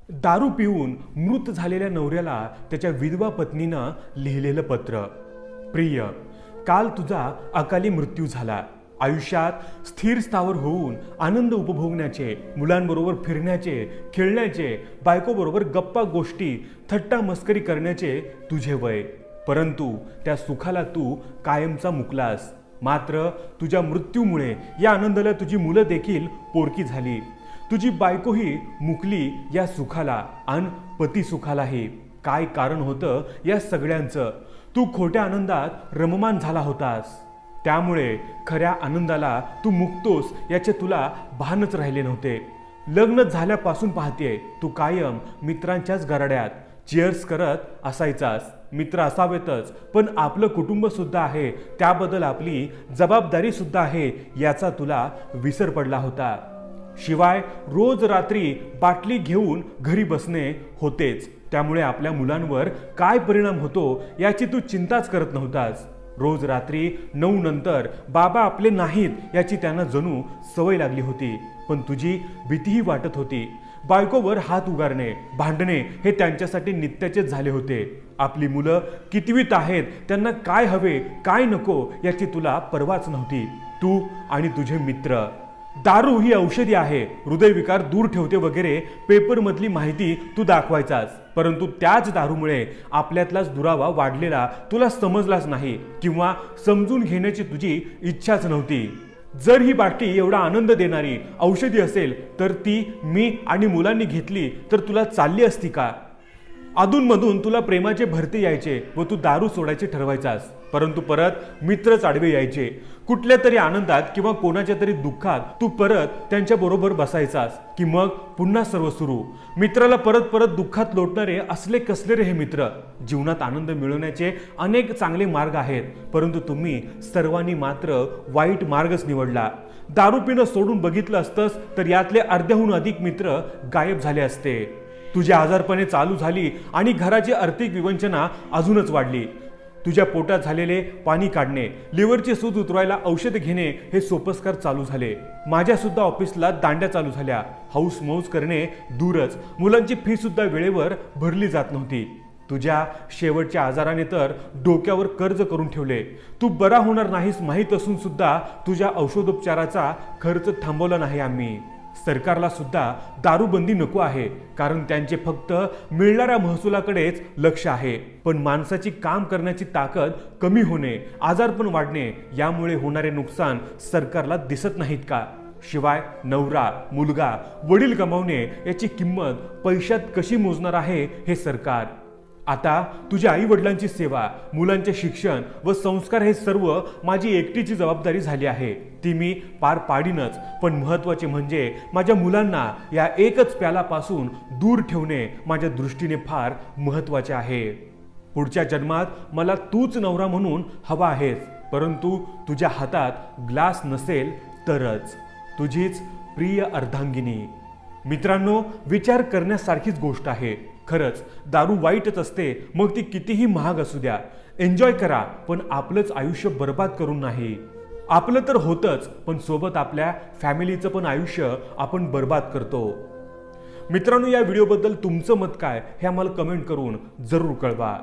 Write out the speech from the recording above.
दारू पिऊन मृत झालेल्या नवऱ्याला त्याच्या विधवा पत्नीनं लिहिलेलं पत्र। प्रिय, काल तुझा अकाली मृत्यू झाला। आयुष्यात स्थिर स्थावर होऊन आनंद उपभोगण्याचे, मुलांबरोबर फिरण्याचे, खेळण्याचे, बायकोबरोबर गप्पा गोष्टी थट्टा मस्करी करण्याचे तुझे वय, परंतु त्या सुखाला तू कायमचा मुकलास। मात्र तुझ्या मृत्यूमुळे या आनंदाला तुझी मुलं देखील पोरकी झाली, तुझी बायकोही मुकली या सुखाला आणि पती सुखालाही। काय कारण होतं या सगळ्यांचं? तू खोट्या आनंदात रममान झाला होतास, त्यामुळे खऱ्या आनंदाला तू मुकतोस याचे तुला भानच राहिले नव्हते। लग्न झाल्यापासून पाहतेय तू कायम मित्रांच्याच गराड्यात चीअर्स करत असायचास। मित्र असावेतच, पण आपलं कुटुंब सुद्धा आहे, त्याबद्दल आपली जबाबदारी सुद्धा आहे याचा तुला विसर पडला होता। शिवाय रोज रात्री बाटली घेऊन घरी बसणे होतेच, त्यामुळे आपल्या मुलांवर काय परिणाम होतो याची तू चिंताच करत नव्हतास। रोज रात्री 9 नंतर बाबा आपले नाहीत याची त्यांना जणू सवय लागली होती, पण तुझी भीतीही वाटत होती। बायकोवर हात उगारणे, भांडणे हे त्यांच्यासाठी नित्याचेच झाले होते। आपली मुलं कितवीत आहेत, त्यांना काय हवे काय नको याची तुला पर्वाच नव्हती। तू आणि तुझे मित्र, दारू ही औषधी आहे, हृदयविकार दूर ठेवते वगैरे पेपरमधली माहिती तू दाखवायचास, परंतु त्याच दारूमुळे आपल्यातलाच दुरावा वाढलेला तुला समजलाच नाही किंवा समजून घेण्याची तुझी इच्छाच नव्हती। जर ही बाटली एवढा आनंद देणारी औषधी असेल तर ती मी आणि मुलांनी घेतली तर तुला चालली असती का? अधूनमधून तुला प्रेमाचे भरते यायचे व तू दारू सोडायचे ठरवायचास, परंतु परत मित्रच आडवे यायचे। कुठल्या तरी आनंदात किंवा कोणाच्या तरी दुःखात तू परत त्यांच्या बरोबर बसायचास की मग पुन्हा सर्व सुरू। मित्राला परत परत दुःखात लोटणारे असले कसले रे हे मित्र? जीवनात आनंद मिळवण्याचे अनेक चांगले मार्ग आहेत, परंतु तुम्ही सर्वांनी मात्र वाईट मार्गच निवडला। दारू पिणं सोडून बघितलं असतंस तर यातले अर्ध्याहून अधिक मित्र गायब झाले असते। तुझी आजारपणे चालू झाली आणि घराची आर्थिक विवंचना अजूनच वाढली। तुझ्या पोटात झालेले पाणी काढणे, लिव्हरची सूज उतरवायला औषध घेणे हे सोपस्कार चालू झाले। माझ्या सुद्धा ऑफिसला दांड्या चालू झाल्या। हाऊस मौज करणे दूरच, मुलांची फी सुद्धा वेळेवर भरली जात नव्हती। तुझ्या शेवटच्या आजाराने तर डोक्यावर कर्ज करून ठेवले। तू बरा होणार नाहीस माहीत असून सुद्धा तुझ्या औषधोपचाराचा खर्च थांबवला नाही आम्ही। सरकारला सुद्धा दारूबंदी नको आहे, कारण त्यांचे फक्त मिळणाऱ्या महसुलाकडेच लक्ष आहे, पण माणसाची काम करण्याची ताकद कमी होणे, आजारपण वाढणे यामुळे होणारे नुकसान सरकारला दिसत नाहीत का? शिवाय नवरा, मुलगा, वडील गमावणे याची किंमत पैशात कशी मोजणार आहे हे सरकार? आता तुझ्या आई वडिलांची सेवा, मुलांचे शिक्षण व संस्कार हे सर्व माझी एकटीची जबाबदारी झाली आहे, ती मी पार पाडीनच। पण महत्त्वाचे म्हणजे माझ्या मुलांना या एकच प्यालापासून दूर ठेवणे माझ्या दृष्टीने फार महत्त्वाचे आहे। पुढच्या जन्मात मला तूच नवरा म्हणून हवा आहेस, परंतु तुझ्या हातात ग्लास नसेल तरच। तुझीच प्रिय अर्धांगिनी। मित्रांनो, विचार करण्यासारखीच गोष्ट आहे। खरंच दारू वाईटच असते, मग ती कितीही महाग असू द्या। एन्जॉय करा, पण आपलंच आयुष्य बर्बाद करून नाही। आपलं तर होतच, पण सोबत आपल्या फॅमिलीचं पण आयुष्य आपण बर्बाद करतो। मित्रांनो, या व्हिडिओबद्दल तुमचं मत काय हे आम्हाला कमेंट करून जरूर कळवा।